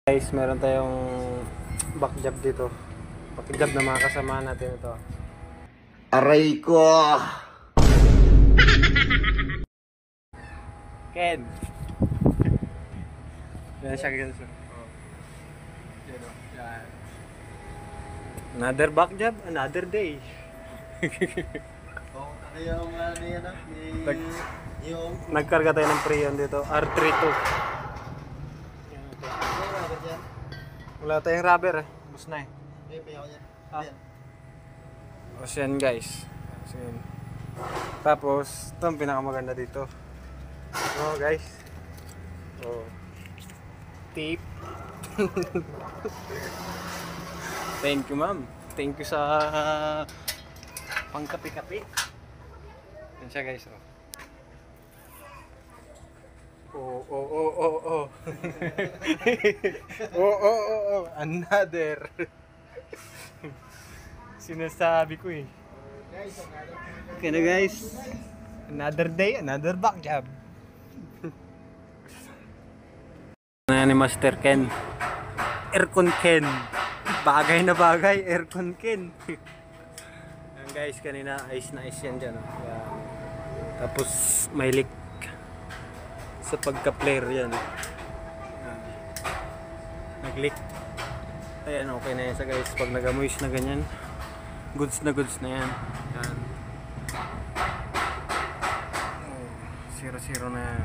Guys, meron tayong back job dito. Back job na mga kasama natin ito. Aray ko! Ken! Yan siya, ganyan siya. Yan o. Yan. Another back job, another day. Ano yung ano yan yung... Nagkarga tayo ng Prion dito, R32. Wala tayong rubber eh. Bus na eh. Tapos yan guys. Tapos, ito ang pinakamaganda dito. Oh guys. Oh. Tip. Thank you ma'am. Thank you sa pangkapi-kapi. Yan siya guys. Oh. Oh. oh. Another. Sinasabi ko eh. Okay na guys. Another day, another back job. Na ni Master Ken. Aircon Ken. Bagay na bagay, aircon Ken. Yan guys, kanina ice na ice yan dyan. Yan. Tapos may leak sa pagka-flare yan. Nag-leak. Ayan, okay na yan sa guys. Pag nag-amoys na ganyan, goods na yan. Yan. Zero na yan.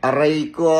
Aray ko!